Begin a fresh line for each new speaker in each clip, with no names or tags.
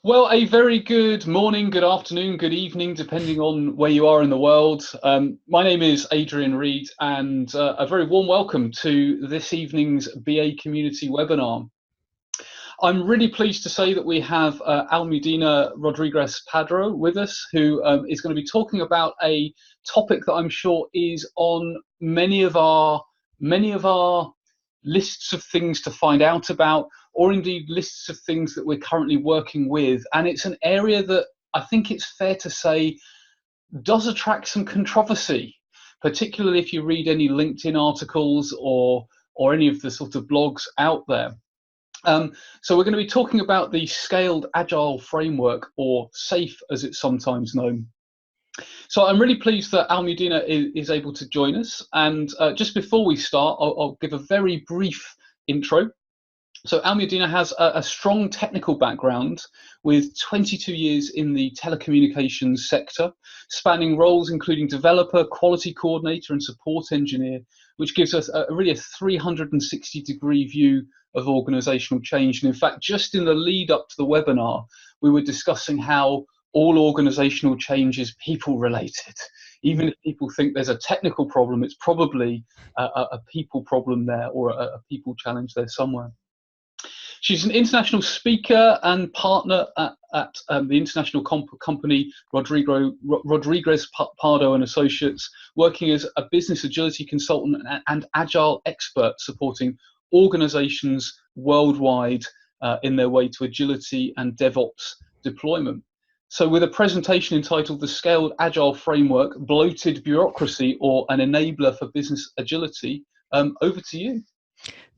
Well, a very good morning, good afternoon, good evening, depending on where you are in the world. My name is Adrian Reed, and a very warm welcome to this evening's BA Community webinar. I'm really pleased to say that we have Almudena Rodriguez Pardo with us, who is going to be talking about a topic that I'm sure is on many of our lists of things to find out about, or indeed lists of things that we're currently working with. And it's an area that I think it's fair to say does attract some controversy, particularly if you read any LinkedIn articles or any of the sort of blogs out there. So we're going to be talking about the Scaled Agile Framework, or SAFe as it's sometimes known. So I'm really pleased that Almudena is able to join us. And just before we start, I'll give a very brief intro. So Almudena has a strong technical background with 22 years in the telecommunications sector, spanning roles including developer, quality coordinator, and support engineer, which gives us really a 360-degree view of organizational change. And in fact, just in the lead up to the webinar, we were discussing how all organizational change is people related. Even if people think there's a technical problem, it's probably a people problem there, or a people challenge there somewhere. She's an international speaker and partner at the international company Rodriguez Pardo and Associates, working as a business agility consultant and agile expert, supporting organizations worldwide in their way to agility and DevOps deployment. So with a presentation entitled The Scaled Agile Framework, Bloated Bureaucracy, or an Enabler for Business Agility, over to you.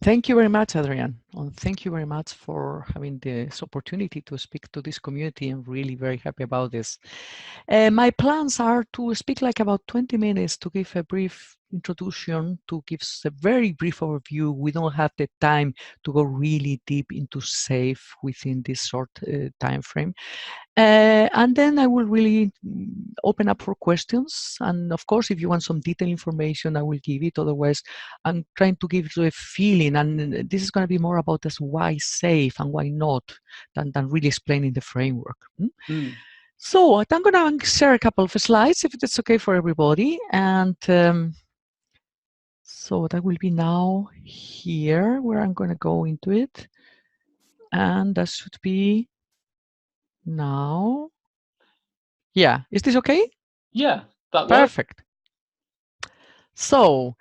Thank you very much, Adrian. Thank you very much for having this opportunity to speak to this community. I'm really very happy about this. My plans are to speak like about 20 minutes to give a brief introduction, to give a very brief overview. We don't have the time to go really deep into SAFe within this short time frame. And then I will really open up for questions. And of course, if you want some detailed information, I will give it. Otherwise, I'm trying to give you a feeling. And this is going to be more about this why SAFe and why not than really explaining the framework. So I'm going to share a couple of slides, if it's okay for everybody. And so that will be now here, where I'm going to go into it. And that should be now. Yeah, is this okay?
Yeah, that works.
Perfect. So,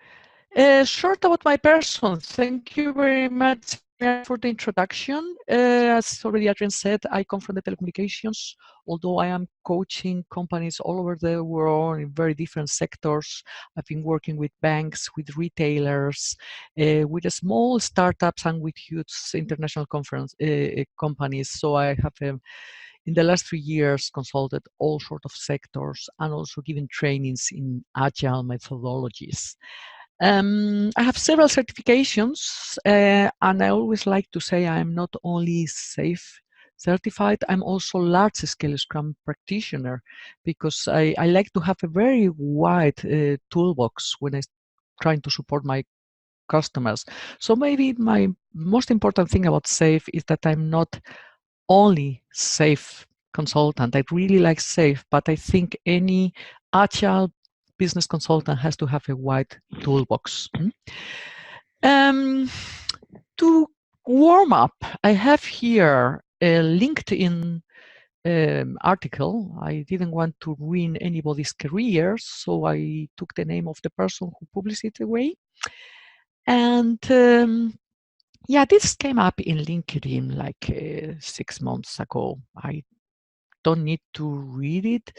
short about my person. Thank you very much for the introduction. As already Adrian said, I come from the telecommunications, although I am coaching companies all over the world in very different sectors. I've been working with banks, with retailers, with small startups, and with huge international companies. So I have in the last 3 years, consulted all sorts of sectors and also given trainings in agile methodologies. I have several certifications, and I always like to say I'm not only SAFe certified, I'm also large-scale Scrum practitioner, because I like to have a very wide toolbox when I'm trying to support my customers. So maybe my most important thing about SAFe is that I'm not only SAFe consultant. I really like SAFe, but I think any agile business consultant has to have a wide toolbox. To warm up, I have here a LinkedIn article. I didn't want to ruin anybody's career, so I took the name of the person who published it away. And yeah, this came up in LinkedIn like 6 months ago. I don't need to read it.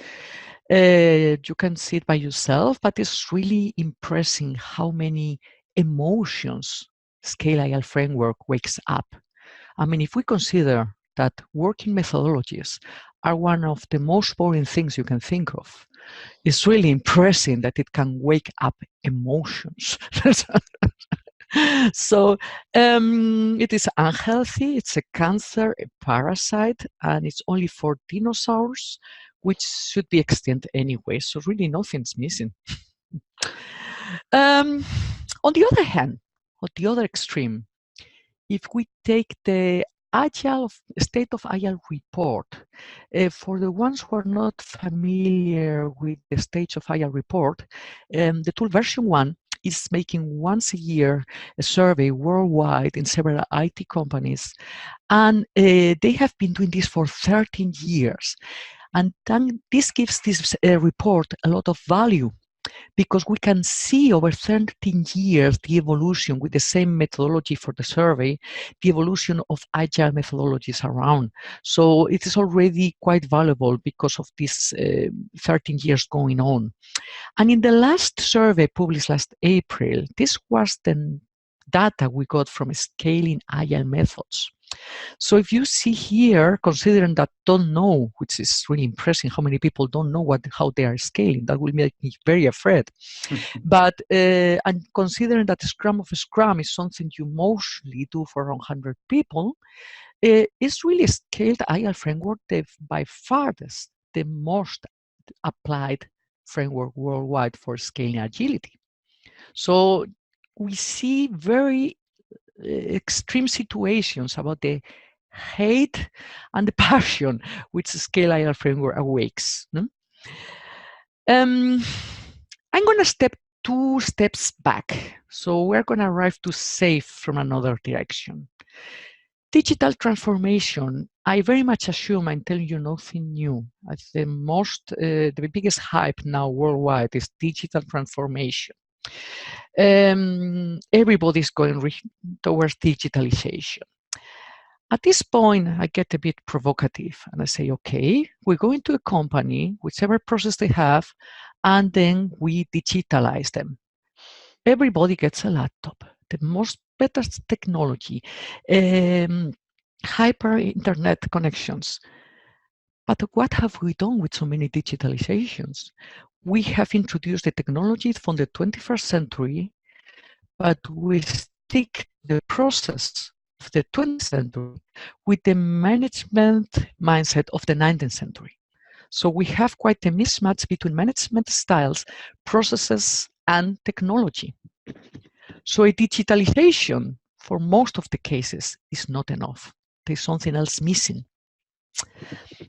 You can see it by yourself, but it's really impressive how many emotions Scale Agile Framework wakes up. I mean, if we consider that working methodologies are one of the most boring things you can think of, it's really impressive that it can wake up emotions. So it is unhealthy, it's a cancer, a parasite, and it's only for dinosaurs, which should be extinct anyway. So really nothing's missing. On the other hand, on the other extreme, if we take the Agile State of Agile report. For the ones who are not familiar with the State of Agile report, the tool version 1 is making once a year a survey worldwide in several IT companies, and they have been doing this for 13 years. And then this gives this report a lot of value, because we can see over 13 years the evolution with the same methodology for the survey, the evolution of agile methodologies around. So it is already quite valuable because of this 13 years going on. And in the last survey published last April, this was the data we got from scaling agile methods. So if you see here, considering that don't know, which is really impressive, how many people don't know how they are scaling, that will make me very afraid. But and considering that Scrum of Scrum is something you mostly do for around 100 people, it's really scaled Agile framework by far the most applied framework worldwide for scaling agility. So we see very extreme situations about the hate and the passion which Scale Agile Framework awakes. No? I'm going to step 2 steps back. So we're going to arrive to safe from another direction. Digital transformation, I very much assume I'm telling you nothing new. The biggest hype now worldwide is digital transformation. Everybody's going towards digitalization. At this point, I get a bit provocative and I say, okay, we go into a company, whichever process they have, and then we digitalize them. Everybody gets a laptop, the most better technology, hyper internet connections. But what have we done with so many digitalizations? We have introduced the technology from the 21st century, but we stick the process of the 20th century with the management mindset of the 19th century. So we have quite a mismatch between management styles, processes, and technology. So a digitalization, for most of the cases, is not enough. There's something else missing.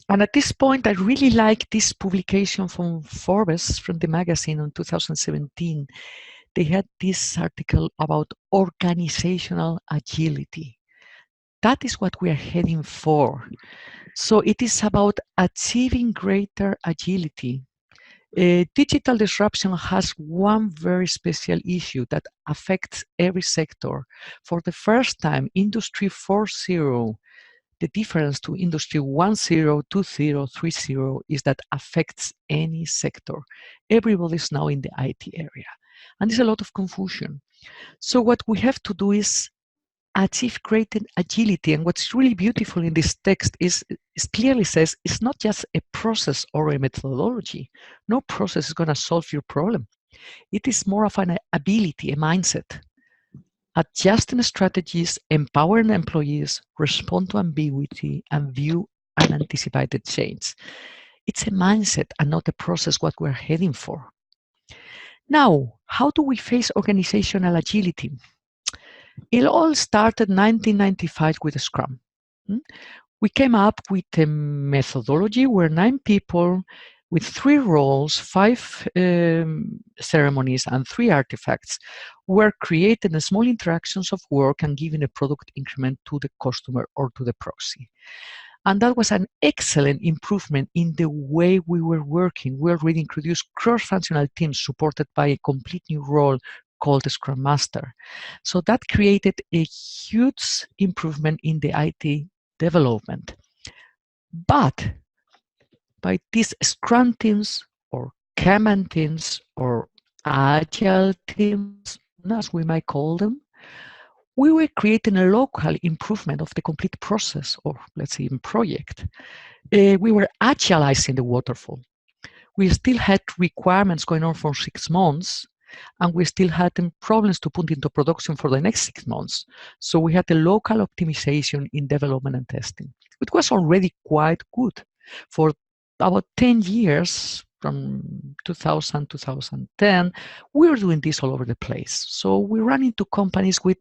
And at this point, I really like this publication from Forbes, from the magazine in 2017. They had this article about organizational agility. That is what we are heading for. So it is about achieving greater agility. Digital disruption has one very special issue that affects every sector. For the first time, Industry 4.0, the difference to Industry 1.0, 2.0, 3.0 is that affects any sector. Everybody is now in the IT area. And there's a lot of confusion. So what we have to do is achieve greater agility. And what's really beautiful in this text is it clearly says it's not just a process or a methodology. No process is going to solve your problem. It is more of an ability, a mindset. Adjusting strategies, empowering employees, respond to ambiguity, and view unanticipated change. It's a mindset and not a process what we're heading for. Now, how do we face organizational agility? It all started in 1995 with Scrum. We came up with a methodology where 9 people with 3 roles, 5 ceremonies, and 3 artifacts were creating small interactions of work and giving a product increment to the customer or to the proxy. And that was an excellent improvement in the way we were working. We already introduced cross-functional teams supported by a complete new role called the Scrum Master. So that created a huge improvement in the IT development. But by these Scrum teams or Kanban teams or Agile teams, as we might call them, we were creating a local improvement of the complete process, or let's say in project. We were agilizing the waterfall. We still had requirements going on for 6 months, and we still had problems to put into production for the next 6 months. So we had a local optimization in development and testing. It was already quite good. For about 10 years, from 2000 to 2010, we were doing this all over the place. So we ran into companies with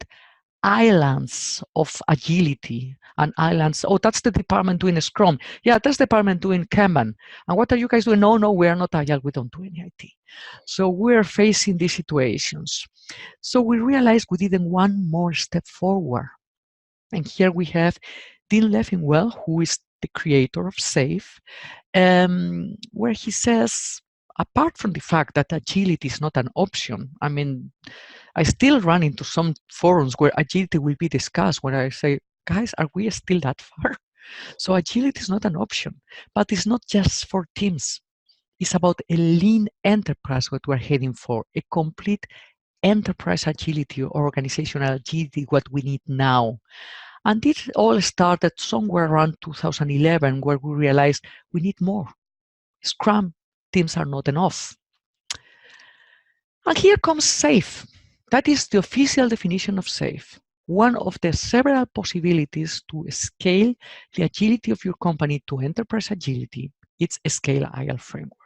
islands of agility and islands. Oh, that's the department doing Scrum. Yeah, that's the department doing Kanban. And what are you guys doing? No, no, we are not Agile. We don't do any IT. So we're facing these situations. So we realized we didn't want more step forward. And here we have Dean Leffingwell, who is the creator of SAFe, where he says, apart from the fact that agility is not an option, I mean, I still run into some forums where agility will be discussed when I say, guys, are we still that far? So agility is not an option, but it's not just for teams. It's about a lean enterprise, what we're heading for, a complete enterprise agility or organizational agility, what we need now. And this all started somewhere around 2011, where we realized we need more. Scrum teams are not enough. And here comes SAFe. That is the official definition of SAFe. One of the several possibilities to scale the agility of your company to enterprise agility, it's a Scale Agile Framework.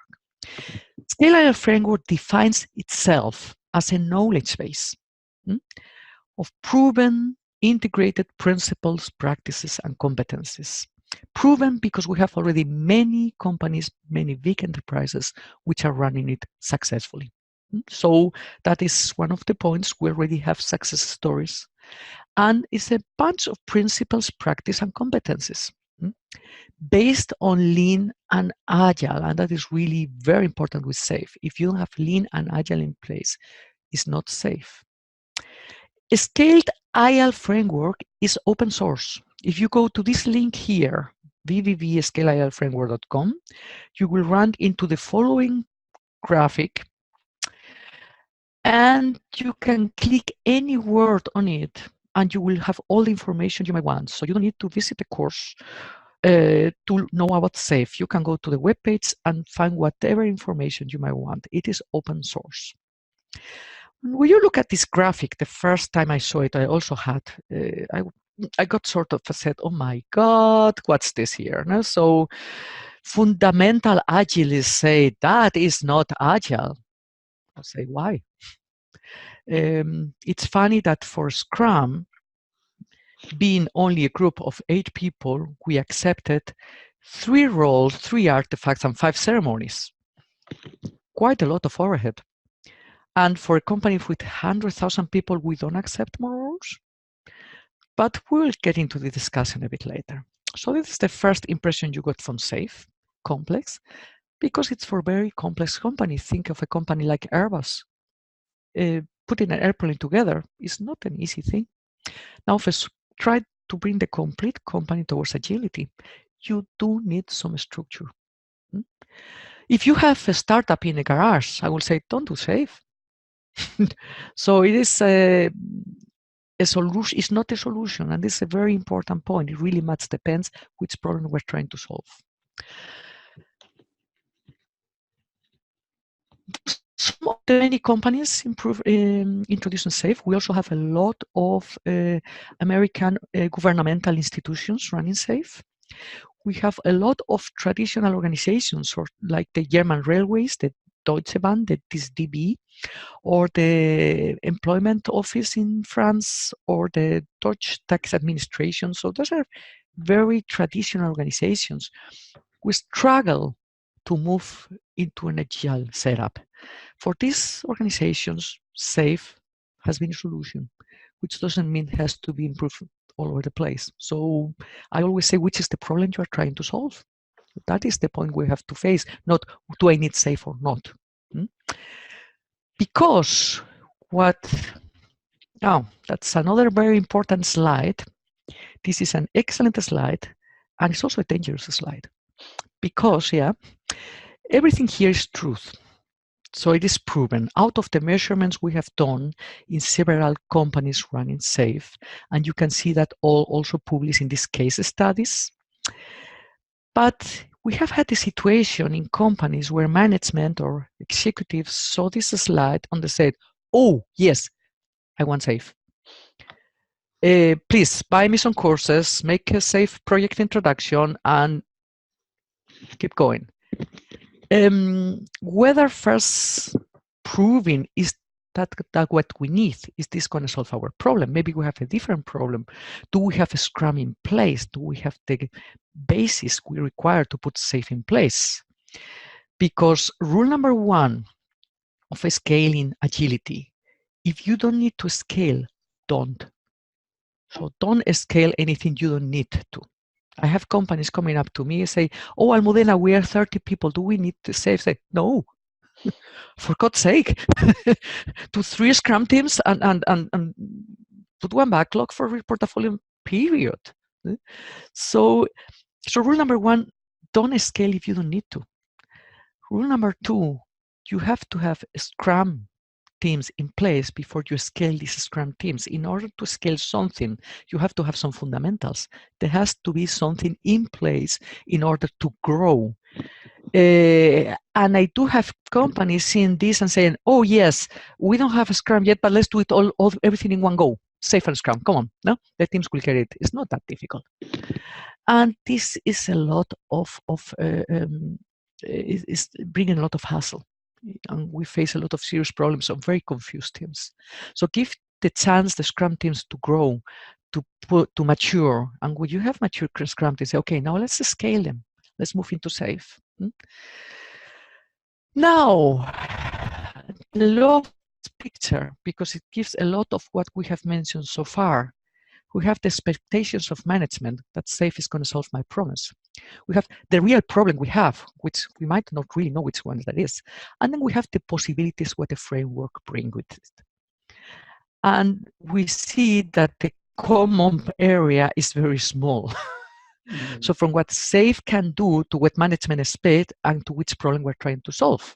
Scale Agile Framework defines itself as a knowledge base of proven, integrated principles, practices, and competencies. Proven because we have already many companies, many big enterprises, which are running it successfully. So that is one of the points. We already have success stories. And it's a bunch of principles, practice, and competencies based on lean and agile. And that is really very important with SAFe. If you don't have lean and agile in place, it's not safe. A Scaled Agile Framework is open source. If you go to this link here, www.scaleagileFramework.com, you will run into the following graphic, and you can click any word on it, and you will have all the information you might want. So you don't need to visit the course to know about SAFe. You can go to the webpage and find whatever information you might want. It is open source. When you look at this graphic, the first time I saw it, I also had, I got sort of said, oh my God, what's this here? No? So fundamental agilists say that is not agile. I'll say, why? It's funny that for Scrum, being only a group of 8 people, we accepted 3 roles, 3 artifacts, and 5 ceremonies. Quite a lot of overhead. And for a company with 100,000 people, we don't accept more roles. But we'll get into the discussion a bit later. So this is the first impression you got from SAFe, complex, because it's for very complex companies. Think of a company like Airbus. Putting an airplane together is not an easy thing. Now, if you try to bring the complete company towards agility, you do need some structure. If you have a startup in a garage, I will say, don't do SAFe. So it is a solution. It's not a solution, and this is a very important point. It really much depends which problem we're trying to solve. Some of the many companies introducing SAFe. We also have a lot of American governmental institutions running SAFe. We have a lot of traditional organizations, or like the German railways, the Deutsche Bahn, the DB, or the employment office in France, or the Dutch tax administration. So those are very traditional organizations. We struggle to move into an agile setup. For these organizations, SAFe has been a solution, which doesn't mean it has to be improved all over the place. So I always say, which is the problem you are trying to solve? That is the point we have to face, not do I need SAFe or not. Because that's another very important slide. This is an excellent slide, and it's also a dangerous slide. Because, everything here is truth. So it is proven out of the measurements we have done in several companies running SAFe, and you can see that all also published in these case studies. But we have had a situation in companies where management or executives saw this slide and they said, oh, yes, I want SAFe. Please buy me some courses, make a SAFe project introduction, and keep going. Whether first proving is that what we need? Is this going to solve our problem? Maybe we have a different problem. Do we have a Scrum in place? Do we have the basis we require to put SAFe in place? Because rule number one of scaling agility, if you don't need to scale, don't. So don't scale anything you don't need to. I have companies coming up to me and say, oh, Almudena, we are 30 people. Do we need to save? Say, no, for God's sake, to 3 Scrum teams and put one backlog for portfolio, period. So rule number one, don't scale if you don't need to. Rule number two, you have to have Scrum teams in place before you scale these Scrum teams. In order to scale something, you have to have some fundamentals. There has to be something in place in order to grow. And I do have companies seeing this and saying, oh yes, we don't have a Scrum yet, but let's do it everything in one go. SAFe and Scrum, come on, no? The teams will get it. It's not that difficult. And this is a lot of is bringing a lot of hassle. And we face a lot of serious problems on very confused teams. So give the chance the Scrum teams to grow, to mature. And when you have mature Scrum teams, say, okay, now let's scale them. Let's move into SAFe. Now, I love this picture because it gives a lot of what we have mentioned so far. We have the expectations of management that SAFe is going to solve my problems. We have the real problem we have, which we might not really know which one that is. And then we have the possibilities what the framework brings with it. And we see that the common area is very small. So from what SAFe can do to what management expects and to which problem we're trying to solve,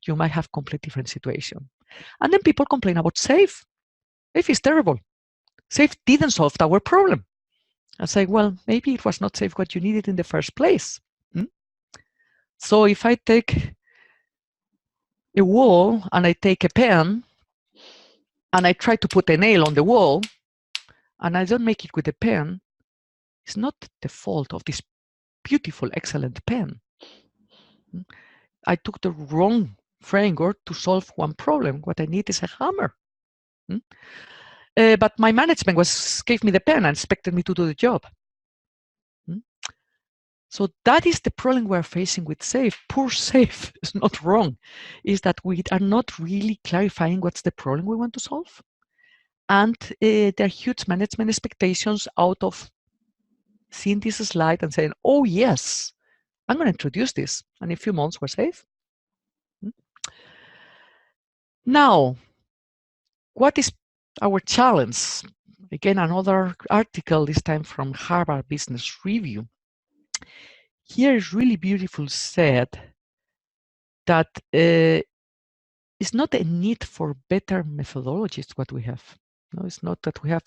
you might have completely different situation. And then people complain about SAFe. SAFe is terrible. SAFe didn't solve our problem. I say, well, maybe it was not SAFe what you needed in the first place. So if I take a wall and I take a pen and I try to put a nail on the wall and I don't make it with a pen, it's not the fault of this beautiful, excellent pen. I took the wrong framework to solve one problem. What I need is a hammer. But my management gave me the pen and expected me to do the job. So that is the problem we're facing with SAFe. Poor SAFe is not wrong. Is that we are not really clarifying what's the problem we want to solve. And there are huge management expectations out of seeing this slide and saying, oh yes, I'm going to introduce this. And in a few months we're SAFe. Now, what is our challenge? Again, another article, this time from Harvard Business Review. Here is really beautiful said that it's not a need for better methodologies what we have. No, it's not that we have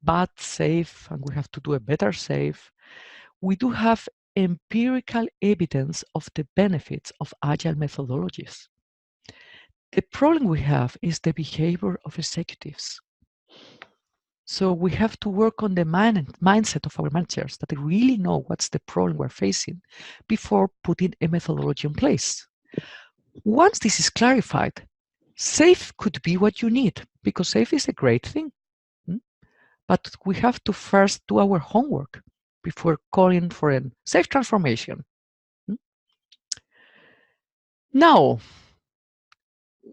bad SAFe and we have to do a better SAFe. We do have empirical evidence of the benefits of agile methodologies. The problem we have is the behavior of executives. So we have to work on the mindset of our managers that they really know what's the problem we're facing before putting a methodology in place. Once this is clarified, SAFe could be what you need because SAFe is a great thing. But we have to first do our homework before calling for a SAFe transformation. Now,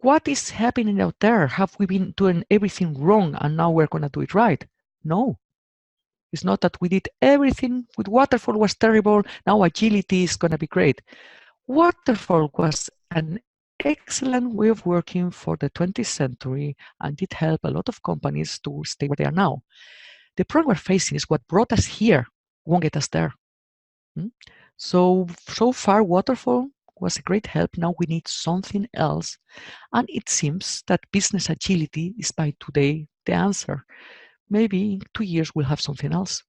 what is happening out there? Have we been doing everything wrong and now we're going to do it right? No. It's not that we did everything with waterfall was terrible. Now agility is going to be great. Waterfall was an excellent way of working for the 20th century and did help a lot of companies to stay where they are now. The problem we're facing is what brought us here won't get us there. So far, waterfall was a great help. Now we need something else. And it seems that business agility is by today the answer. Maybe in 2 years we'll have something else.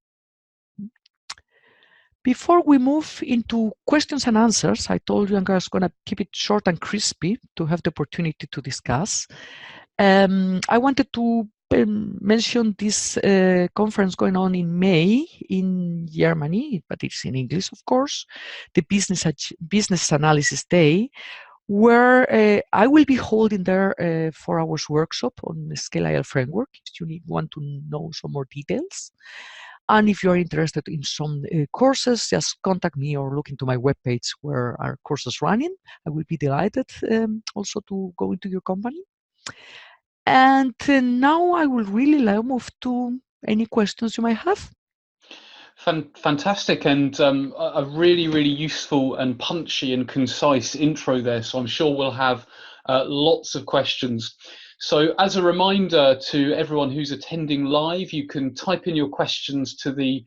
Before we move into questions and answers, I told you I'm going to keep it short and crispy to have the opportunity to discuss. I wanted to mention this conference going on in May in Germany, but it's in English, of course, the Business Analysis Day, where I will be holding there a 4 hours workshop on the Scale Agile Framework if you want to know some more details. And if you're interested in some courses, just contact me or look into my webpage where our courses running. I will be delighted also to go into your company. And now I will really like to move to any questions you might have.
Fantastic, and a really, really useful and punchy and concise intro there. So I'm sure we'll have lots of questions. So as a reminder to everyone who's attending live, you can type in your questions to the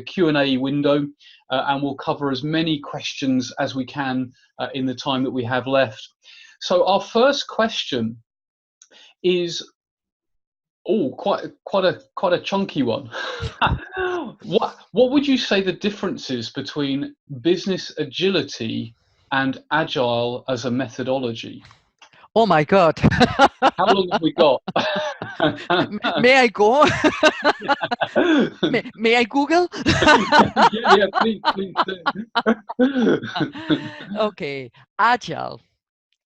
Q&A window, and we'll cover as many questions as we can in the time that we have left. So our first question is quite a chunky one. What would you say the difference is between business agility and agile as a methodology?
Oh my God.
How long have we got?
May I go? may I Google?
Yeah, please do.
Okay, Agile.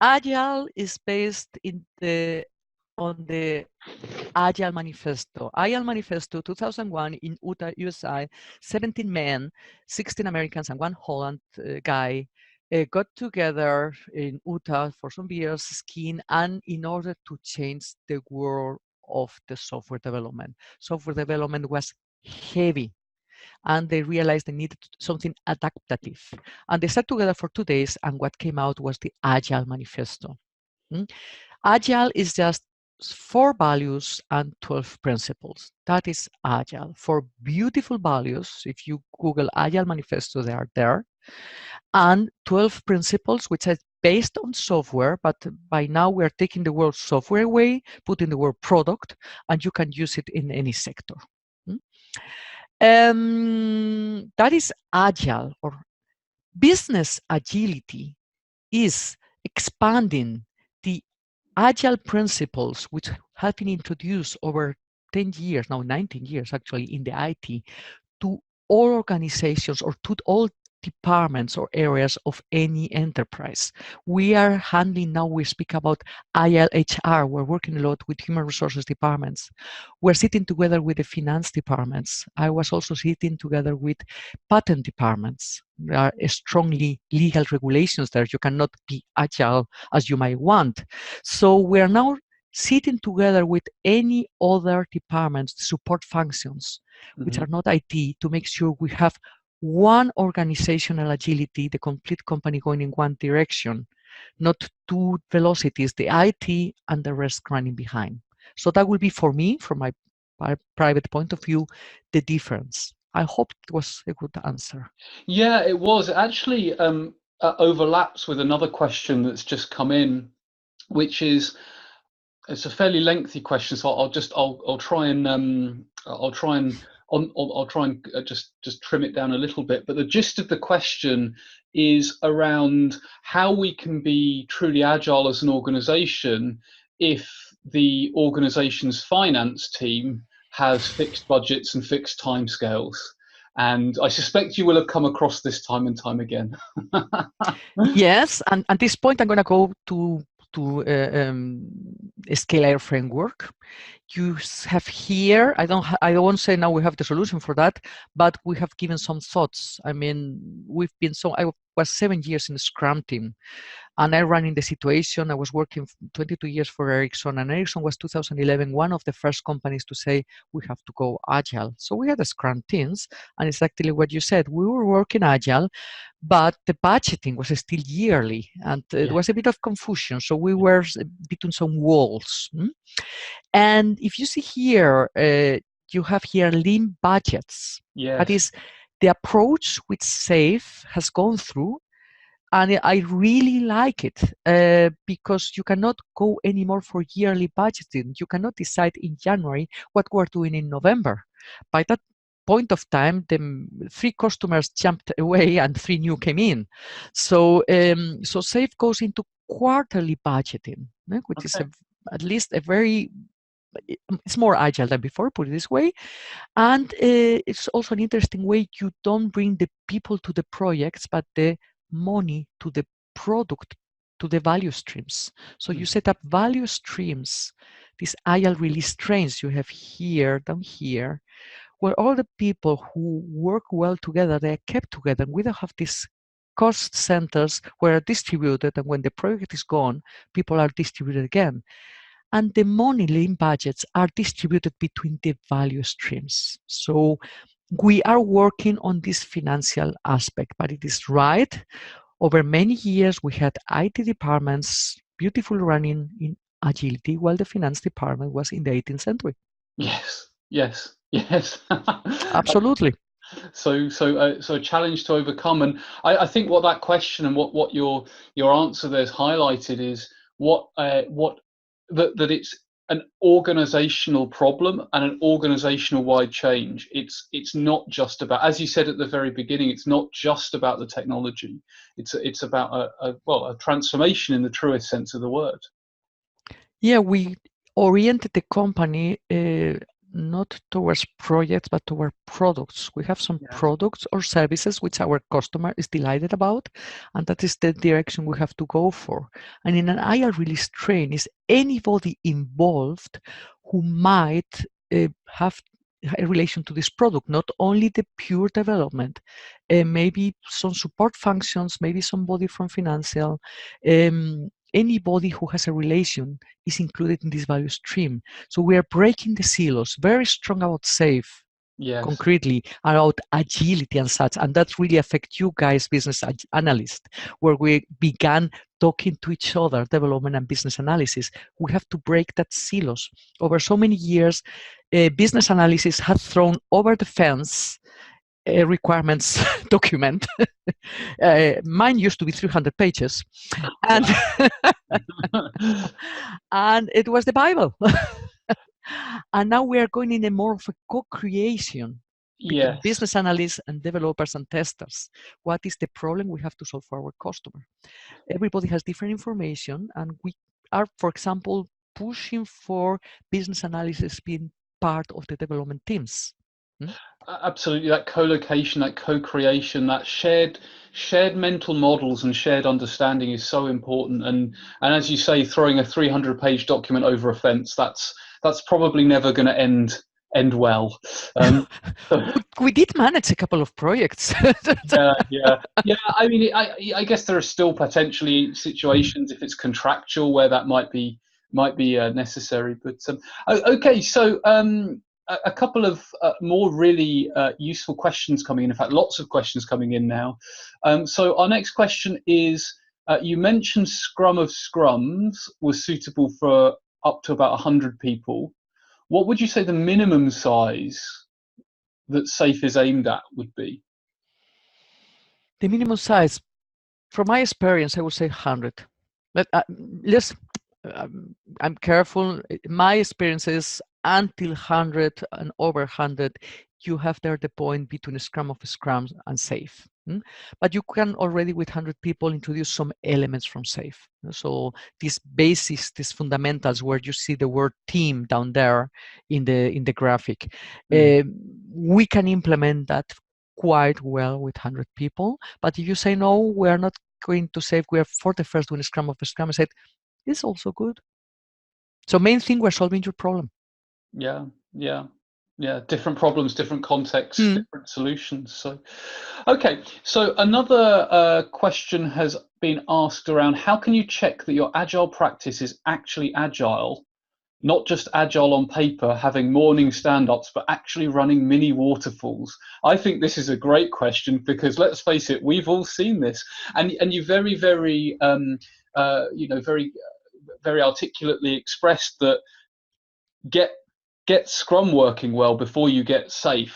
Agile is based on the Agile Manifesto. Agile Manifesto 2001 in Utah, USA, 17 men, 16 Americans and one Holland guy got together in Utah for some beers, skiing, and in order to change the world of the software development. Software development was heavy, and they realized they needed something adaptative. And they sat together for 2 days, and what came out was the Agile Manifesto. Agile is just 4 values and 12 principles. That is Agile. 4 beautiful values. If you Google Agile Manifesto, they are there. And 12 principles, which are based on software, but by now we are taking the word software away, putting the word product, and you can use it in any sector. That is Agile, or business agility is expanding the Agile principles, which have been introduced over 10 years, now 19 years actually, in the IT, to all organizations or to all departments or areas of any enterprise. We are handling now, we speak about Agile HR. We're working a lot with human resources departments. We're sitting together with the finance departments. I was also sitting together with patent departments. There are strongly legal regulations there. You cannot be agile as you might want. So we're now sitting together with any other departments, support functions, which are not IT, to make sure we have one organizational agility, the complete company going in one direction, not two velocities, the IT and the rest running behind. So that will be, for me, from my private point of view, the difference. I hope it was a good answer.
Yeah, it was. It actually overlaps with another question that's just come in, which is, it's a fairly lengthy question, so I'll try and just trim it down a little bit. But the gist of the question is around how we can be truly agile as an organization if the organization's finance team has fixed budgets and fixed timescales. And I suspect you will have come across this time and time again.
Yes, and at this point I'm going to go to a Scale Agile Framework. You have here, I don't want to say now we have the solution for that, but we have given some thoughts. I mean, I was 7 years in the Scrum team, and I ran in the situation. I was working 22 years for Ericsson, and Ericsson was 2011 one of the first companies to say we have to go agile. So we had the Scrum teams, and it's actually what you said. We were working agile, but the budgeting was still yearly, and it was a bit of confusion. So we were between some walls. And if you see here, you have here lean budgets.
Yes.
That is the approach which SAFe has gone through. And I really like it because you cannot go anymore for yearly budgeting. You cannot decide in January what we're doing in November. By that point of time, the 3 customers jumped away and 3 new came in. So SAFe goes into quarterly budgeting, which is at least it's more agile than before, put it this way. And it's also an interesting way. You don't bring the people to the projects, but the money to the product to the value streams. So you set up value streams, these Agile release trains you have here, down here, where all the people who work well together, they are kept together. We don't have these cost centers where are distributed, and when the project is gone, people are distributed again. And the money link budgets are distributed between the value streams. So we are working on this financial aspect, but it is right. Over many years, we had IT departments beautifully running in agility, while the finance department was in the 18th century.
Yes, yes, yes.
Absolutely.
So a challenge to overcome, and I think what that question and what your answer there's highlighted is that it's an organizational problem and an organizational wide change. It's not just about, as you said at the very beginning, it's not just about the technology. It's about a transformation in the truest sense of the word.
Yeah, we oriented the company not towards projects, but toward products. We have some products or services which our customer is delighted about, and that is the direction we have to go for. And in an IR release train is anybody involved who might have a relation to this product, not only the pure development, maybe some support functions, maybe somebody from financial, anybody who has a relation is included in this value stream. So we are breaking the silos, very strong about SAFe, concretely, about agility and such. And that really affects you guys, business analysts, where we began talking to each other, development and business analysis. We have to break that silos. Over so many years, business analysis had thrown over the fence requirements document. Mine used to be 300 pages, and and it was the Bible. And now we are going in a more of a co-creation between business analysts and developers and testers. What is the problem we have to solve for our customer? Everybody has different information, and we are, for example, pushing for business analysis being part of the development teams.
Absolutely, that co-location, that co-creation, that shared mental models and shared understanding is so important. And as you say, throwing a 300-page document over a fence, that's probably never going to end well.
We did manage a couple of projects.
Yeah. I mean, I guess there are still potentially situations, if it's contractual, where that might be necessary. But okay, so. A couple of more really useful questions coming in. In fact, lots of questions coming in now. So our next question is, you mentioned Scrum of Scrums was suitable for up to about 100 people. What would you say the minimum size that SAFe is aimed at would be?
The minimum size, from my experience, I would say 100. But I'm careful. My experience is until 100 and over 100, you have there the point between Scrum of Scrums and SAFe. But you can already, with 100 people, introduce some elements from SAFe. So these basics, these fundamentals, where you see the word team down there in the graphic, we can implement that quite well with 100 people. But if you say, no, we are not going to SAFe, we are for the first one, Scrum of Scrum, I said, it's also good. So main thing, we're solving your problem.
Yeah. Different problems, different contexts, different solutions. So, okay. So another question has been asked around, how can you check that your Agile practice is actually agile, not just agile on paper, having morning stand-ups, but actually running mini waterfalls? I think this is a great question, because let's face it, we've all seen this, and you very, very, very articulately expressed that get Scrum working well before you get SAFe.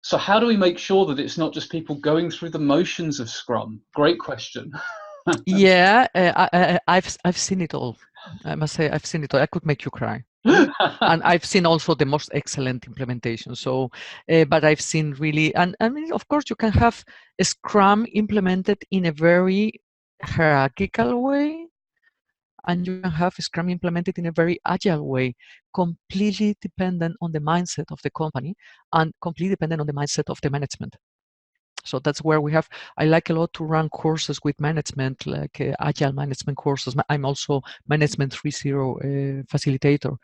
So how do we make sure that it's not just people going through the motions of Scrum? Great question.
Yeah, I've seen it all. I must say, I've seen it all. I could make you cry. And I've seen also the most excellent implementation. So, but I've seen really, and I mean, of course, you can have a Scrum implemented in a very hierarchical way, and you can have Scrum implemented in a very agile way, completely dependent on the mindset of the company and completely dependent on the mindset of the management. So that's where we have, I like a lot to run courses with management, like agile management courses. I'm also Management 3.0 facilitator,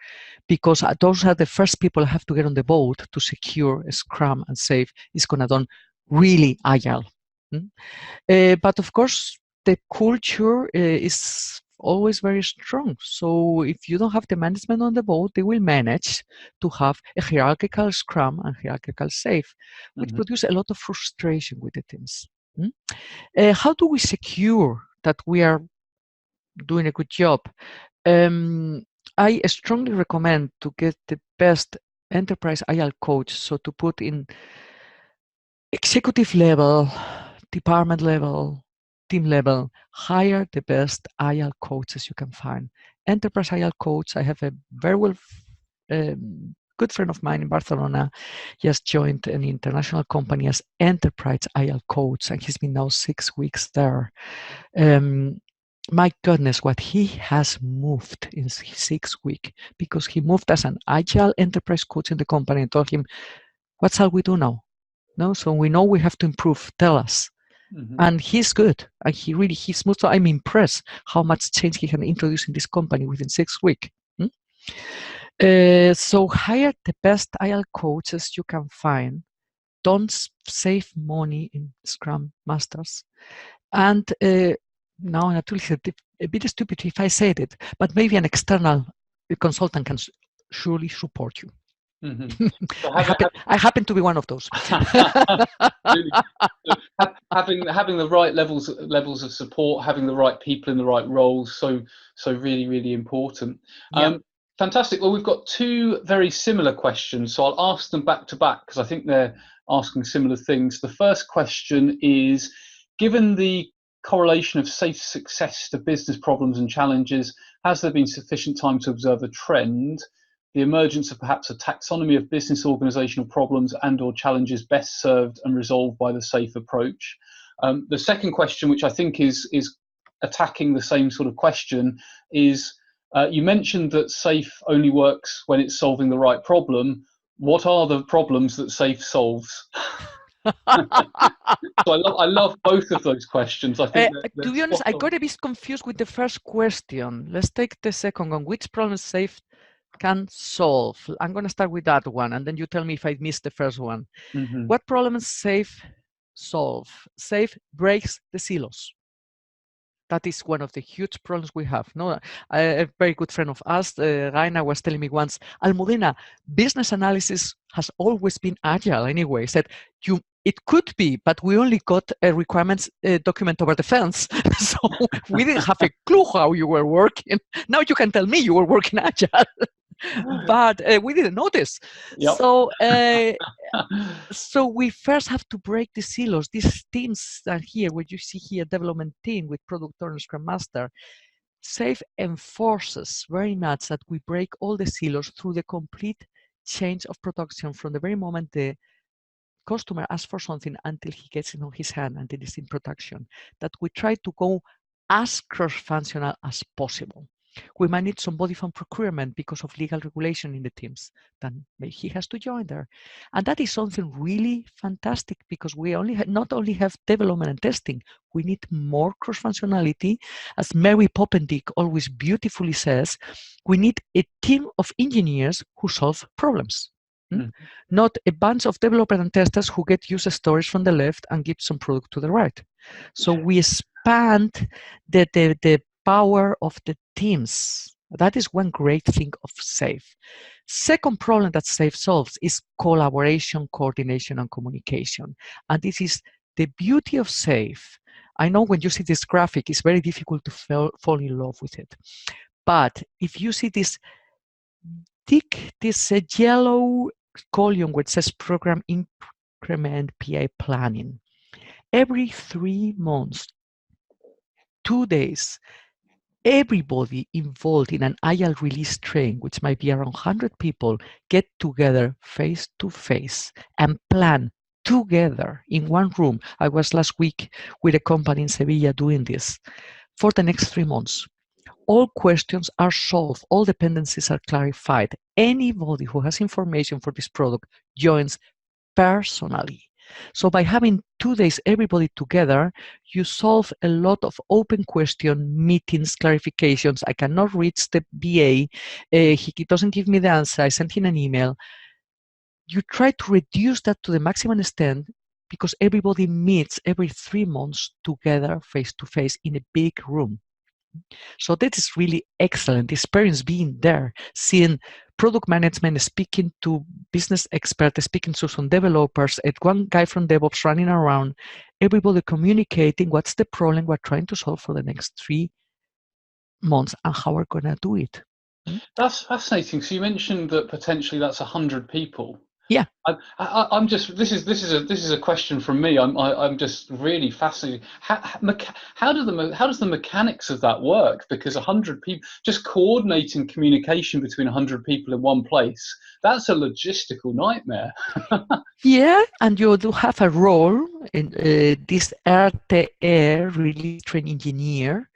because those are the first people have to get on the boat to secure Scrum and Safe is going to done really agile. But of course, the culture is always very strong. So if you don't have the management on the boat, they will manage to have a hierarchical Scrum and hierarchical Safe, which produce a lot of frustration with the teams. How do we secure that we are doing a good job? I strongly recommend to get the best enterprise agile coach. So to put in executive level, department level, team level, hire the best agile coaches you can find. Enterprise agile coach, I have a very good friend of mine in Barcelona, just joined an international company as enterprise agile coach, and he's been now 6 weeks there. My goodness, what he has moved in 6 weeks, because he moved as an agile enterprise coach in the company and told him, what shall we do now? No, so we know we have to improve. Tell us. And he's good. And he's smooth. So I'm impressed how much change he can introduce in this company within 6 weeks. So hire the best agile coaches you can find. Don't save money in Scrum Masters. And now naturally a bit stupid if I said it, but maybe an external consultant can surely support you. So I happen to be one of those.
having the right levels of support, having the right people in the right roles, so really important. Yeah. Fantastic. Well, we've got two very similar questions, so I'll ask them back to back because I think they're asking similar things. The first question is, given the correlation of safe success to business problems and challenges, has there been sufficient time to observe a trend, the emergence of perhaps a taxonomy of business organizational problems and or challenges best served and resolved by the SAFE approach? The second question, which I think is attacking the same sort of question, is you mentioned that SAFE only works when it's solving the right problem. What are the problems that SAFE solves? So I love both of those questions. I think
to be honest, I got a bit confused with the first question. Let's take the second one. Which problem SAFE can solve? I'm going to start with that one, and then you tell me if I missed the first one. What problems SAFE solve? SAFE breaks the silos. That is one of the huge problems we have. No, a very good friend of us, Raina, was telling me once, Almudena, business analysis has always been agile anyway. Said it could be, but we only got a requirements document over the fence, so we didn't have a clue how you were working. Now you can tell me you were working agile. But we didn't notice. Yep. So we first have to break the silos. These teams are here, what you see here, development team with product owner, Scrum Master. SAFE enforces very much that we break all the silos through the complete change of production from the very moment the customer asks for something until he gets it on his hand, until it's in production. That we try to go as cross-functional as possible. We might need somebody from procurement because of legal regulation in the teams. Then he has to join there. And that is something really fantastic because we not only have development and testing, we need more cross-functionality. As Mary Poppendick always beautifully says, we need a team of engineers who solve problems. Not a bunch of developers and testers who get user stories from the left and give some product to the right. So we expand the power of the teams. That is one great thing of SAFE. Second problem that SAFE solves is collaboration, coordination, and communication. And this is the beauty of SAFE. I know when you see this graphic, it's very difficult to fall in love with it. But if you see this yellow column where it says program increment PI planning, every 3 months, 2 days, everybody involved in an agile release train, which might be around 100 people, get together face to face and plan together in one room. I was last week with a company in Sevilla doing this for the next 3 months. All questions are solved, all dependencies are clarified. Anybody who has information for this product joins personally. So by having 2 days everybody together, you solve a lot of open question meetings, clarifications. I cannot reach the BA. He doesn't give me the answer. I sent him an email. You try to reduce that to the maximum extent because everybody meets every 3 months together face to face in a big room. So that is really excellent experience being there, seeing product management speaking to business experts, speaking to some developers, and one guy from DevOps running around, everybody communicating what's the problem we're trying to solve for the next 3 months and how we're going to do it.
That's fascinating. So you mentioned that potentially that's 100 people.
Yeah.
I'm just. This is a question from me. I'm just really fascinated. How does the mechanics of that work? Because 100 people, just coordinating communication between 100 people in one place, that's a logistical nightmare.
Yeah, and you do have a role in this RTE, release train engineer.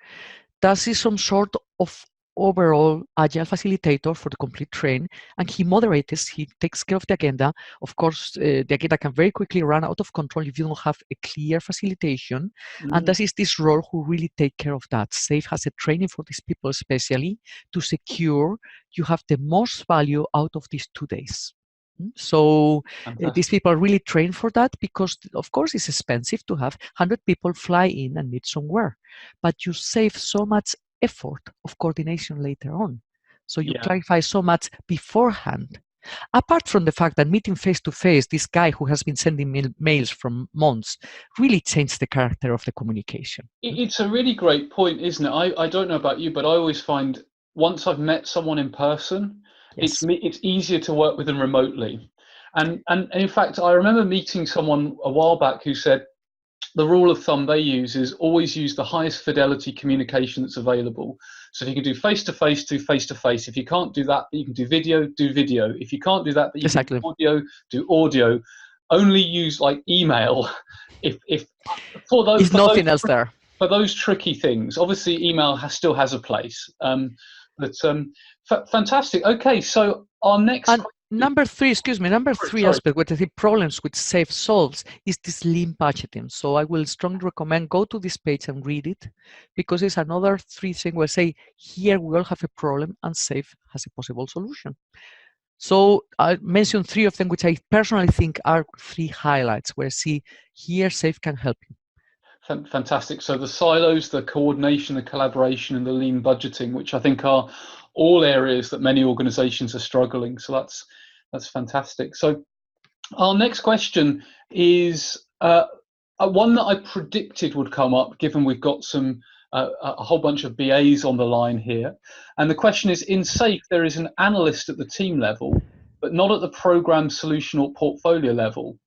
That is some sort of overall agile facilitator for the complete train, and he moderates, he takes care of the agenda. Of course, the agenda can very quickly run out of control if you don't have a clear facilitation, and that is this role who really take care of that. SAFE has a training for these people especially to secure you have the most value out of these 2 days. So these people are really trained for that because, of course, it's expensive to have 100 people fly in and meet somewhere, but you save so much effort of coordination later on. So you clarify so much beforehand. Apart from the fact that meeting face to face, this guy who has been sending mails from months really changed the character of the communication.
It's a really great point, isn't it? I don't know about you, but I always find once I've met someone in person,
Yes.
it's easier to work with them remotely. And in fact, I remember meeting someone a while back who said the rule of thumb they use is always use the highest fidelity communication that's available. So if you can do face-to-face, do face-to-face. If you can't do that, but you can do video, do video. If you can't do that, but you can do audio, do audio. Only use like email if for those.
There's nothing else there.
For those tricky things. Obviously, email still has a place. Fantastic. Okay, so our next.
Number three aspect with the problems with SAFE solves is this lean budgeting. So I will strongly recommend go to this page and read it because it's another 3 things where say here we all have a problem and SAFE has a possible solution. So I mentioned 3 of them, which I personally think are 3 highlights where see here SAFE can help you.
Fantastic. So the silos, the coordination, the collaboration, and the lean budgeting, which I think are all areas that many organizations are struggling. So that's fantastic. So our next question is one that I predicted would come up, given we've got some a whole bunch of BAs on the line here. And the question is, in SAFE, there is an analyst at the team level, but not at the program, solution, or portfolio level.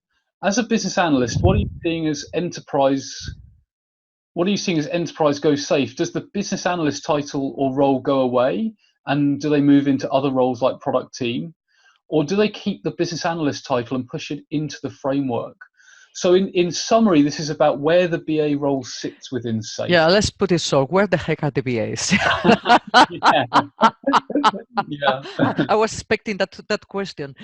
As a business analyst, what are you seeing as enterprise? What are you seeing as enterprise go SAFE? Does the business analyst title or role go away, and do they move into other roles like product team, or do they keep the business analyst title and push it into the framework? So in summary, this is about where the BA role sits within SAFE.
Yeah, let's put it so. Where the heck are the BAs?
Yeah.
I was expecting that question.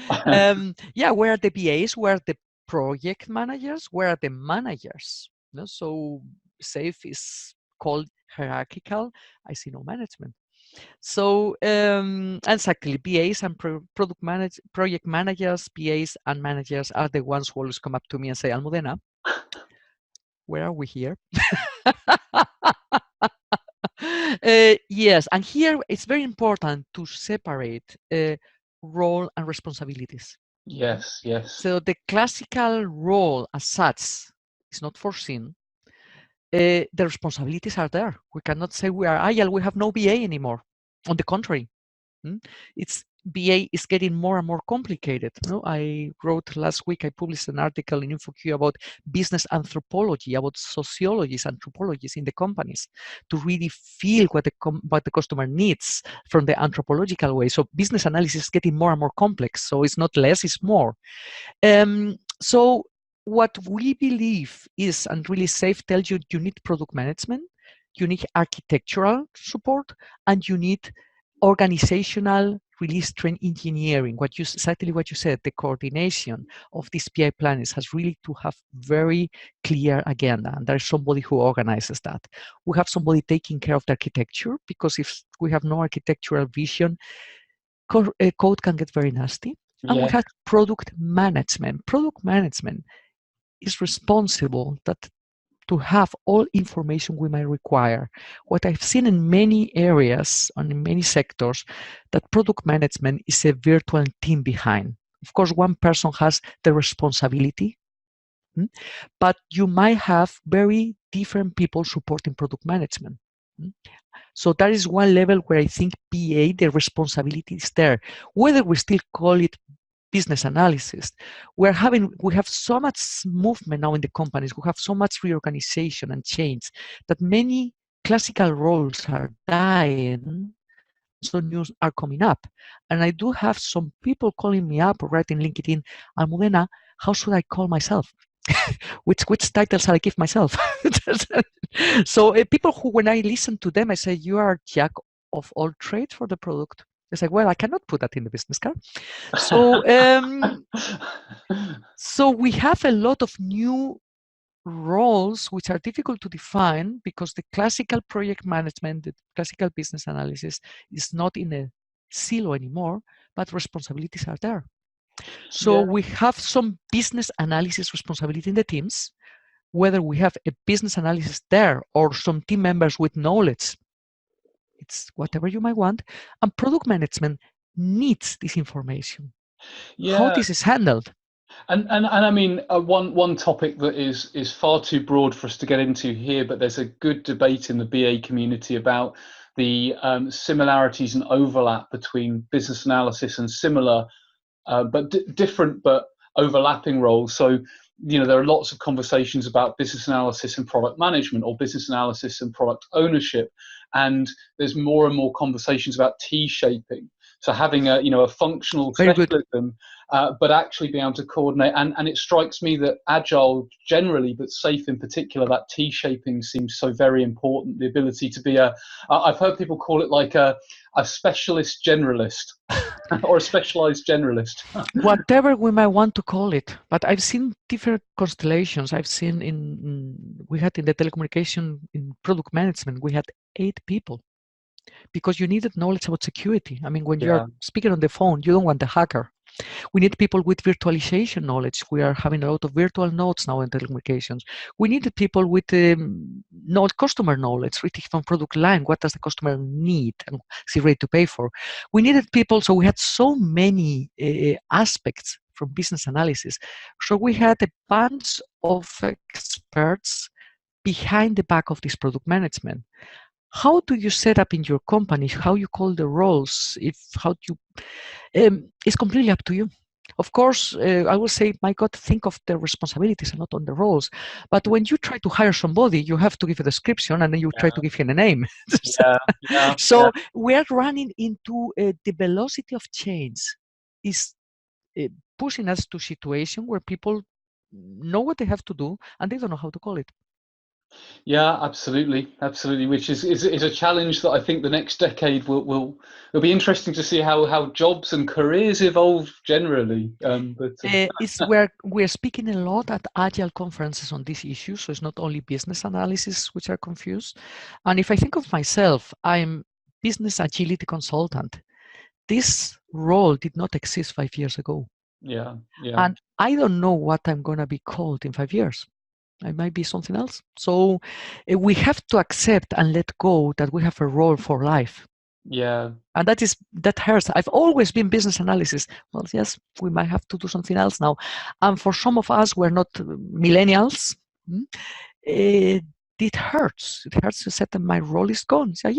Yeah, where are the BAs? Where are the project managers? Where are the managers? No, so SAFE is called hierarchical. I see no management. So exactly, BAs and project managers, BAs and managers are the ones who always come up to me and say, Almudena, where are we here? Yes, and here it's very important to separate role and responsibilities.
Yes, yes.
So the classical role as such is not foreseen. The responsibilities are there. We cannot say we are agile, we have no BA anymore. On the contrary, it's BA is getting more and more complicated. I wrote last week, I published an article in InfoQ about business anthropology, about sociologists, anthropologists in the companies to really feel what the customer needs from the anthropological way. So business analysis is getting more and more complex. So it's not less, it's more. So what we believe is, and really SAFE tells you, you need product management, you need architectural support, and you need organizational release train engineering, exactly what you said, the coordination of these PI planners has really to have very clear agenda, and there's somebody who organizes that. We have somebody taking care of the architecture, because if we have no architectural vision, code can get very nasty. And we
Yeah.
have product management. Product management is responsible to have all information we might require. What I've seen in many areas and in many sectors, that product management is a virtual team behind. Of course, one person has the responsibility, but you might have very different people supporting product management. So that is one level where I think PA, the responsibility is there. Whether we still call it business analysis, we have so much movement now in the companies, we have so much reorganization and change, that many classical roles are dying, so news are coming up. And I do have some people calling me up or writing LinkedIn, Almudena, how should I call myself? which title shall I give myself? So people who, when I listen to them, I say, you are jack of all trades for the product. It's like, well, I cannot put that in the business card. So, so we have a lot of new roles which are difficult to define, because the classical project management, the classical business analysis is not in a silo anymore, but responsibilities are there. So we have some business analysis responsibility in the teams, whether we have a business analysis there or some team members with knowledge. It's whatever you might want. And product management needs this information. How this is handled.
And I mean, one topic that is far too broad for us to get into here, but there's a good debate in the BA community about the similarities and overlap between business analysis and similar, but different but overlapping roles. So, you know, there are lots of conversations about business analysis and product management, or business analysis and product ownership, and there's more and more conversations about T-shaping. So having a functional specialism, but actually being able to coordinate. And it strikes me that Agile generally, but SAFe in particular, that T-shaping seems so very important. The ability to be I've heard people call it like a specialist generalist or a specialized generalist.
Whatever we might want to call it. But I've seen different constellations. I've seen we had in the telecommunication, in product management, we had 8 people. Because you needed knowledge about security. I mean, when you are speaking on the phone, you don't want the hacker. We need people with virtualization knowledge. We are having a lot of virtual nodes now in telecommunications. We needed people with customer knowledge, really from product line. What does the customer need and is he ready to pay for? We needed people, so we had so many aspects from business analysis. So we had a bunch of experts behind the back of this product management. How do you set up in your company? How you call the roles? It's completely up to you. Of course, I will say, my God, think of the responsibilities and not on the roles. But when you try to hire somebody, you have to give a description, and then you try to give him a name. So we are running into the velocity of change is pushing us to a situation where people know what they have to do and they don't know how to call it.
Yeah, absolutely, which is a challenge that I think the next decade will be interesting to see how jobs and careers evolve generally.
It's we're speaking a lot at Agile conferences on these issues, so it's not only business analysis which are confused. And if I think of myself, I'm business agility consultant. This role did not exist 5 years ago. And I don't know what I'm going to be called in 5 years. I might be something else. So we have to accept and let go that we have a role for life. And that hurts. I've always been business analysis. Well, yes, we might have to do something else now. And for some of us, we're not millennials. It hurts. It hurts to say that my role is gone. So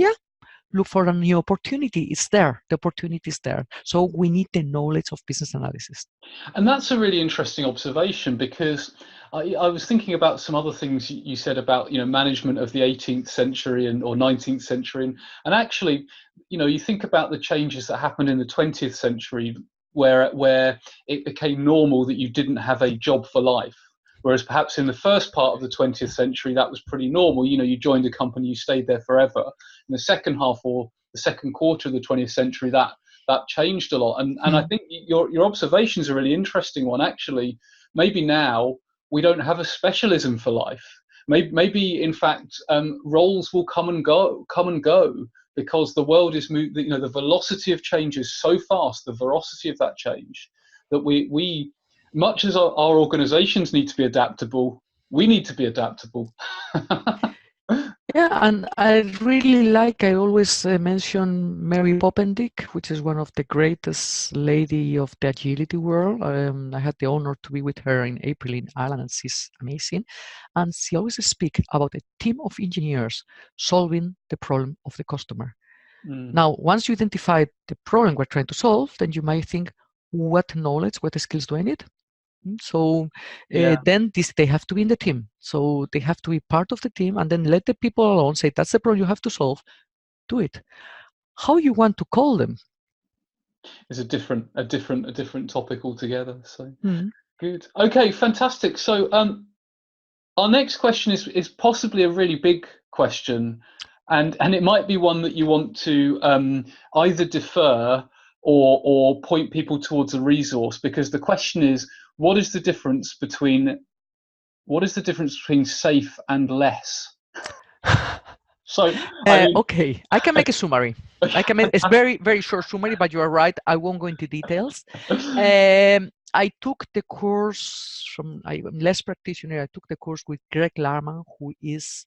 look for a new opportunity. It's there. The opportunity is there. So we need the knowledge of business analysis.
And that's a really interesting observation, because I was thinking about some other things you said about management of the 18th century or 19th century, and actually you think about the changes that happened in the 20th century where it became normal that you didn't have a job for life. Whereas perhaps in the first part of the 20th century, that was pretty normal. You joined a company, you stayed there forever. In the second half or the second quarter of the 20th century, that that changed a lot. And I think your observation's a really interesting one, actually. Maybe now we don't have a specialism for life. Maybe in fact, roles will come and go because the world is moving. The velocity of change is so fast, the veracity of that change, that we much as our organizations need to be adaptable, we need to be adaptable.
Yeah, and I really like, I always mention Mary Poppendick, which is one of the greatest lady of the agility world. I had the honor to be with her in April in Ireland, and she's amazing. And she always speaks about a team of engineers solving the problem of the customer. Now, once you identify the problem we're trying to solve, then you might think, what knowledge, what skills do I need? So then they have to be in the team. So they have to be part of the team, and then let the people alone, say, that's the problem you have to solve, do it. How you want to call them?
It's a different topic altogether. So good. Okay, fantastic. So our next question is possibly a really big question, and it might be one that you want to either defer or point people towards a resource, because the question is, what is the difference between safe and less? So
okay, I can make a summary. It's very, very short summary, but you are right. I won't go into details. I took the course I'm less practitioner. I took the course with Greg Larman, who is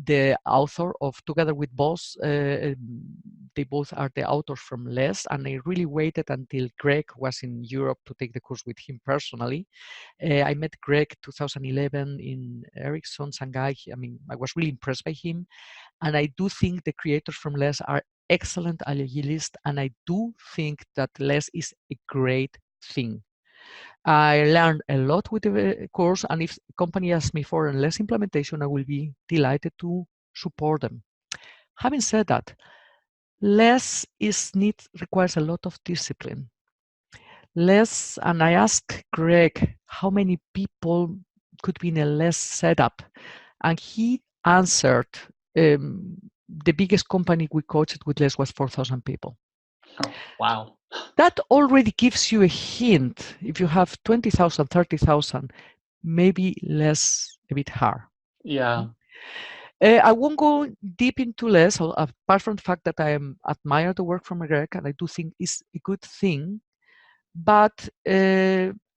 the author of, together with Boss, they both are the authors from Less, and I really waited until Greg was in Europe to take the course with him personally. I met Greg 2011 in Ericsson, Shanghai. I mean, I was really impressed by him. And I do think the creators from Less are excellent agilists, and I do think that Less is a great thing. I learned a lot with the course, and if a company asks me for a Less implementation, I will be delighted to support them. Having said that, Less requires a lot of discipline. Less, and I asked Greg how many people could be in a Less setup, and he answered, the biggest company we coached with Less was 4,000 people.
Oh, wow.
That already gives you a hint. If you have 20,000, 30,000, maybe Less a bit hard.
Yeah.
I won't go deep into Less, apart from the fact that I admire the work from Greg, and I do think it's a good thing. But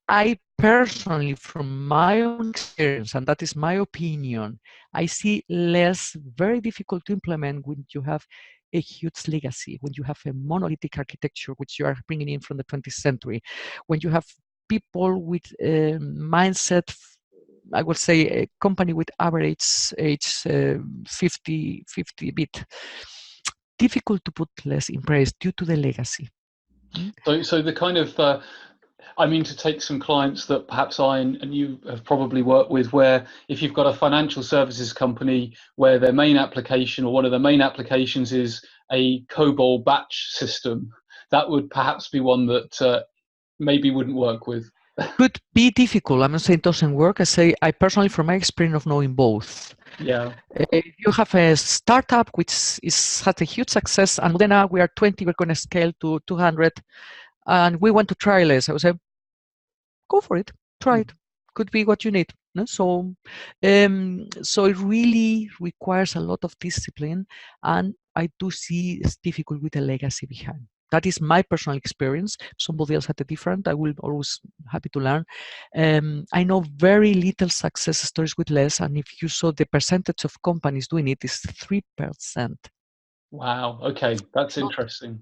I personally, from my own experience, and that is my opinion, I see Less very difficult to implement when you have a huge legacy, when you have a monolithic architecture, which you are bringing in from the 20th century, when you have people with a mindset, I would say a company with average age 50 bit, difficult to put Less in place due to the legacy.
So the kind of, to take some clients that perhaps I and you have probably worked with, where if you've got a financial services company where their main application or one of the main applications is a COBOL batch system, that would perhaps be one that maybe wouldn't work with.
Could be difficult. I'm not saying it doesn't work. I personally, from my experience of knowing both.
Yeah.
You have a startup which had a huge success, and then we are 20, we're going to scale to 200, and we want to try Less. I would say, go for it, try it. Could be what you need. No? So it really requires a lot of discipline, and I do see it's difficult with a legacy behind. That is my personal experience. Somebody else had a different. I will always happy to learn. I know very little success stories with Less, and if you saw the percentage of companies doing it is 3%.
Wow. Okay, that's interesting.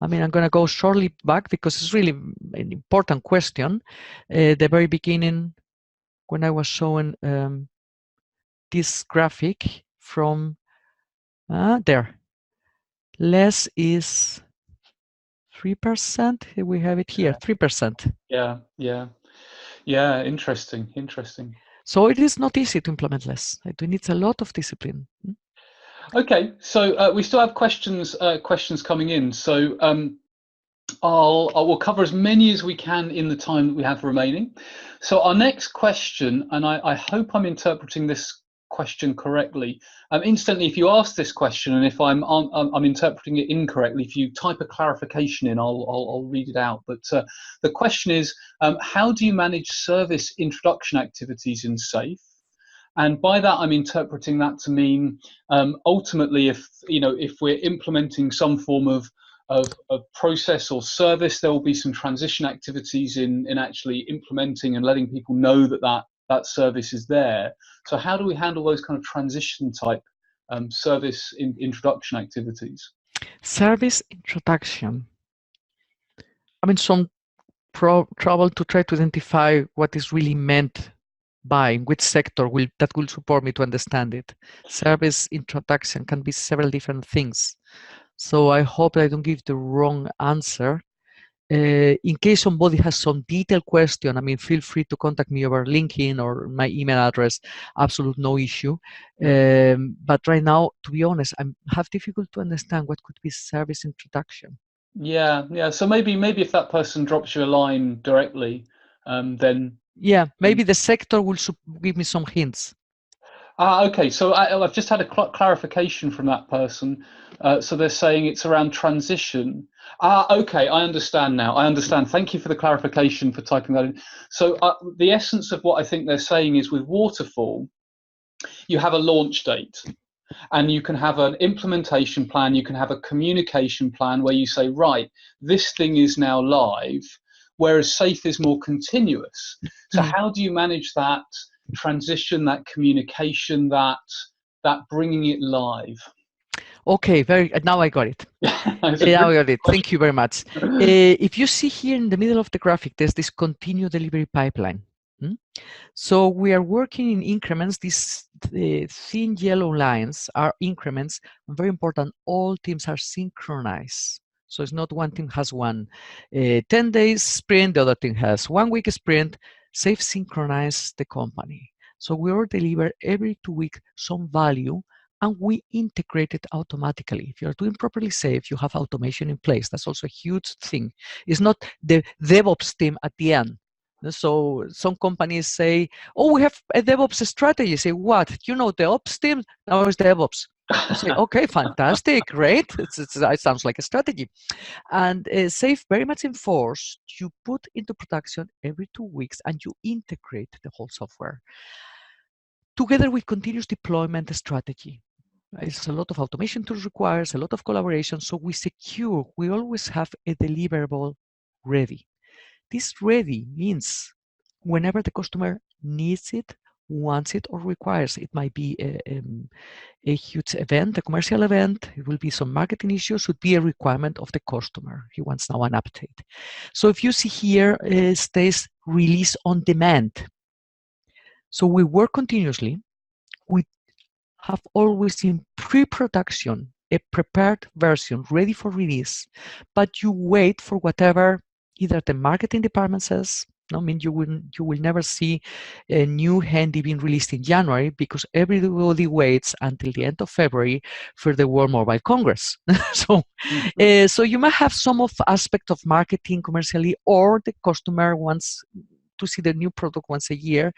I mean, I'm going to go shortly back because it's really an important question. The very beginning, when I was showing this graphic from there, Less is 3%. We have it here, 3%.
Yeah. Interesting.
So it is not easy to implement Less. It needs a lot of discipline.
Okay, so we still have questions coming in. So I will cover as many as we can in the time that we have remaining. So our next question, and I hope I'm interpreting this question correctly. Instantly, if you ask this question, and if I'm interpreting it incorrectly, if you type a clarification in, I'll read it out. But the question is, how do you manage service introduction activities in SAFe? And by that, I'm interpreting that to mean, ultimately, if we're implementing some form of process or service, there will be some transition activities in actually implementing and letting people know that service is there. So how do we handle those kind of transition type service introduction activities?
Service introduction. I mean, some trouble to try to identify what is really meant by which sector that will support me to understand it. Service introduction can be several different things. So I hope I don't give the wrong answer. In case somebody has some detailed question, I mean, feel free to contact me over LinkedIn or my email address. Absolute no issue. But right now, to be honest, I have difficult to understand what could be service introduction.
Yeah. So maybe if that person drops you a line directly, then
yeah, maybe the sector will give me some hints.
Okay, so I've just had a clarification from that person. So they're saying it's around transition. Okay, I understand now. I understand. Thank you for the clarification, for typing that in. So the essence of what I think they're saying is, with waterfall, you have a launch date, and you can have an implementation plan. You can have a communication plan where you say, right, this thing is now live, whereas SAFe is more continuous. So how do you manage that transition, that communication, that bringing it live?
Okay, now I got it. Now I got it. Thank you very much. If you see here in the middle of the graphic, there's this continuous delivery pipeline. So we are working in increments. These thin yellow lines are increments. Very important, all teams are synchronized. So it's not one team has one 10 days sprint, the other team has 1 week sprint. SAFe synchronize the company. So we all deliver every 2 weeks some value, and we integrate it automatically. If you're doing properly SAFe, you have automation in place. That's also a huge thing. It's not the DevOps team at the end. So some companies say, oh, we have a DevOps strategy. You say, what? You know, the ops team, now it's DevOps. You say, okay, fantastic, great. It sounds like a strategy. And SAFe very much enforced, you put into production every 2 weeks and you integrate the whole software together with continuous deployment strategy. It's a lot of automation tools requires, a lot of collaboration. So we always have a deliverable ready. This ready means whenever the customer needs it, wants it, or requires it. Might be a huge event, a commercial event. It will be some marketing issues. Would be a requirement of the customer. He wants now an update. So if you see here, it stays release on demand. So we work continuously. We have always in pre-production a prepared version ready for release, but you wait for whatever either the marketing department says. I mean, you will never see a new handy being released in January, because everybody waits until the end of February for the World Mobile Congress. So you might have some of aspect of marketing commercially, or the customer wants to see the new product once a year,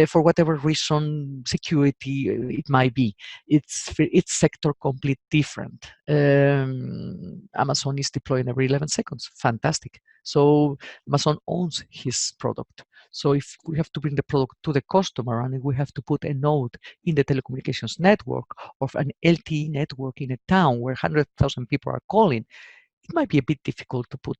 for whatever reason, security it might be. It's sector complete different. Amazon is deploying every 11 seconds. Fantastic. So Amazon owns his product. So if we have to bring the product to the customer and we have to put a node in the telecommunications network of an LTE network in a town where 100,000 people are calling, it might be a bit difficult to put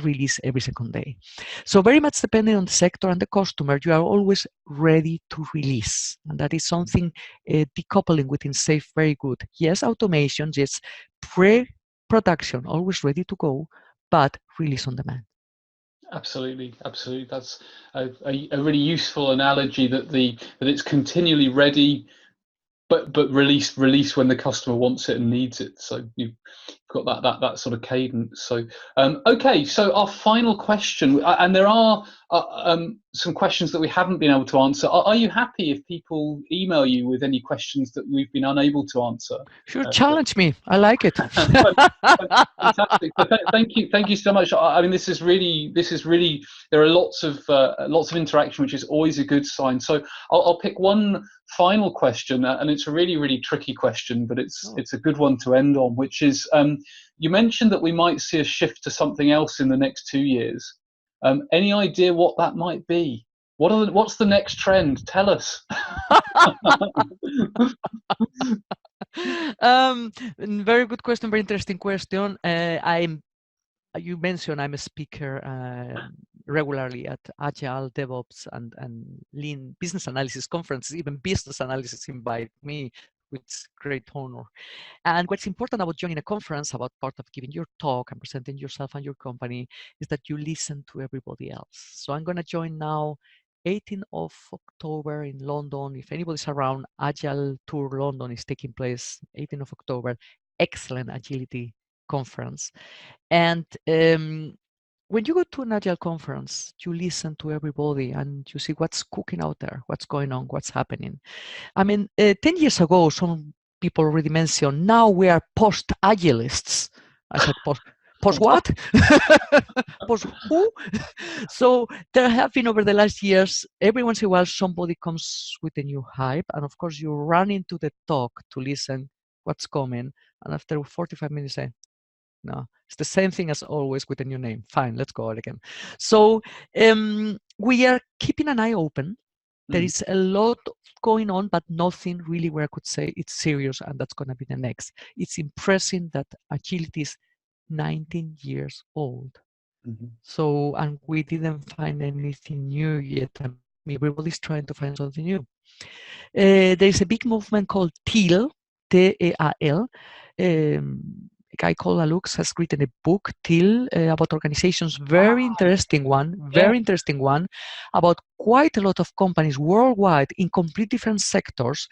release every second day. So very much depending on the sector and the customer, you are always ready to release. And that is something decoupling within SAFe very good. Yes, automation, yes, pre-production, always ready to go, but release on demand.
Absolutely. That's a really useful analogy, that it's continually ready, but release when the customer wants it and needs it. So you've got that sort of cadence. So okay, so our final question, and there are some questions that we haven't been able to answer. Are you happy if people email you with any questions that we've been unable to answer?
Sure, challenge me. I like it.
Fantastic. Thank you so much. I mean, this is really. There are lots of interaction, which is always a good sign. So I'll pick one final question, and it's a really, really tricky question, but it's a good one to end on, which is, you mentioned that we might see a shift to something else in the next 2 years. Any idea what that might be? What's the next trend? Tell us.
Very good question, very interesting question. You mentioned I'm a speaker regularly at Agile, DevOps, and Lean business analysis conferences. Even business analysis invite me, with great honor. And what's important about joining a conference, about part of giving your talk and presenting yourself and your company, is that you listen to everybody else. So I'm going to join now 18th of October in London. If anybody's around, Agile Tour London is taking place 18th of October. Excellent agility conference. And when you go to an Agile conference, you listen to everybody and you see what's cooking out there, what's going on, what's happening. I mean, 10 years ago, some people already mentioned, now we are post-Agilists. I said, post what? Post who? So there have been, over the last years, every once in a while, somebody comes with a new hype. And of course, you run into the talk to listen what's coming. And after 45 minutes, say, no, it's the same thing as always with a new name. Fine, let's go out again. So we are keeping an eye open. There is a lot going on, but nothing really where I could say it's serious and that's going to be the next. It's impressive that agility is 19 years old. So, and we didn't find anything new yet. I mean, everybody's trying to find something new. There's a big movement called TEAL, T-E-A-L. A guy called Alux has written a book, TEAL, about organizations. Very interesting one, interesting one, about quite a lot of companies worldwide in complete different sectors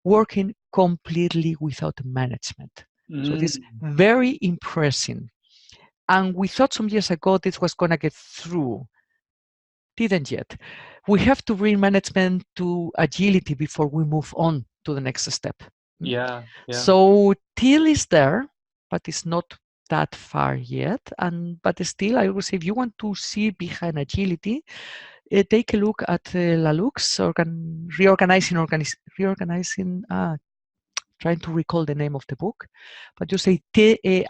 working completely without management. So it is very impressive. And we thought some years ago this was going to get through. Didn't yet. We have to bring management to agility before we move on to the next step.
Yeah.
So TEAL is there, but it's not that far yet. But still, I would say if you want to see behind agility, take a look at Lalux, reorganizing. Trying to recall the name of the book, but you say TEAL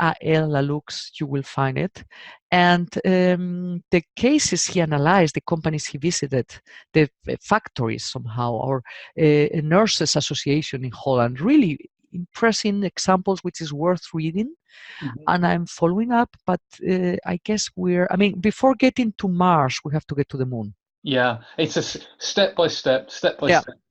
Lalux, you will find it. And the cases he analyzed, the companies he visited, the factories somehow, or a nurses association in Holland, really impressive examples, which is worth reading. And I'm following up, but I guess before getting to Mars, we have to get to the moon.
Yeah, it's a step by step.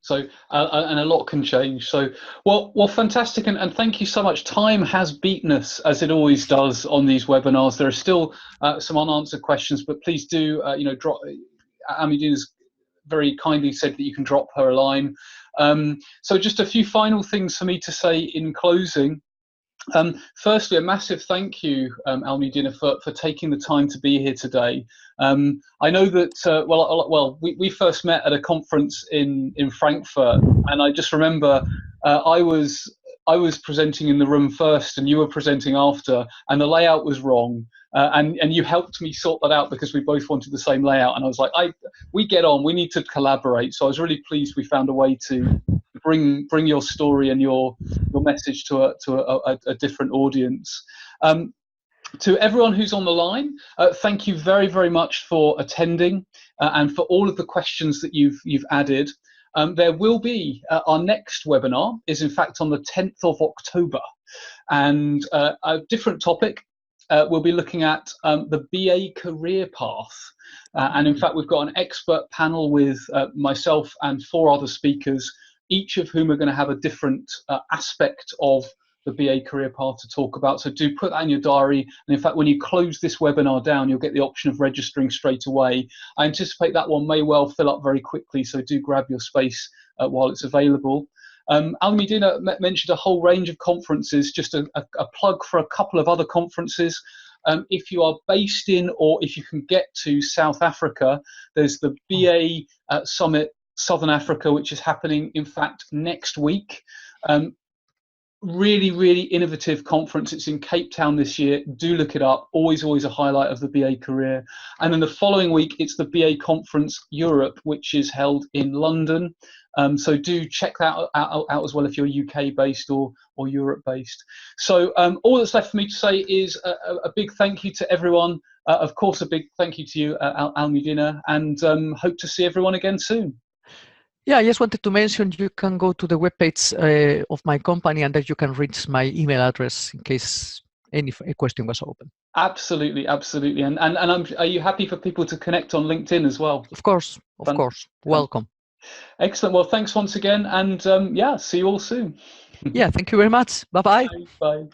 So, and a lot can change. So, well, fantastic, and thank you so much. Time has beaten us, as it always does on these webinars. There are still some unanswered questions, but please do, drop. Almudena's very kindly said that you can drop her a line. So, just a few final things for me to say in closing. Firstly, a massive thank you, Almudena, for taking the time to be here today. I know that, we first met at a conference in Frankfurt, and I just remember I was presenting in the room first and you were presenting after, and the layout was wrong. And you helped me sort that out because we both wanted the same layout. And I was like, we get on, we need to collaborate. So I was really pleased we found a way to bring your story and your message to a different audience. To everyone who's on the line, thank you very, very much for attending and for all of the questions that you've added. There will be our next webinar is in fact on the 10th of October, and a different topic. We'll be looking at the BA career path. And in fact, we've got an expert panel with myself and 4 other speakers, each of whom are going to have a different aspect of the BA career path to talk about. So do put that in your diary. And in fact, when you close this webinar down, you'll get the option of registering straight away. I anticipate that one may well fill up very quickly, so do grab your space while it's available. Almudena mentioned a whole range of conferences, just a plug for a couple of other conferences. If you are based in, or if you can get to South Africa, there's the BA Summit Southern Africa, which is happening, in fact, next week. really, really innovative conference. It's in Cape Town this year. Do look it up. Always a highlight of the BA career. And then the following week, it's the BA Conference Europe, which is held in London. So do check that out as well if you're UK based or Europe based. So all that's left for me to say is a big thank you to everyone. Of course, a big thank you to you, Almudena, and hope to see everyone again soon.
Yeah, I just wanted to mention you can go to the webpage of my company and that you can reach my email address in case any question was open.
Absolutely. And are you happy for people to connect on LinkedIn as well?
Of course. Welcome.
Excellent. Well, thanks once again, and yeah, see you all soon.
Yeah, thank you very much. Bye-bye.
Bye.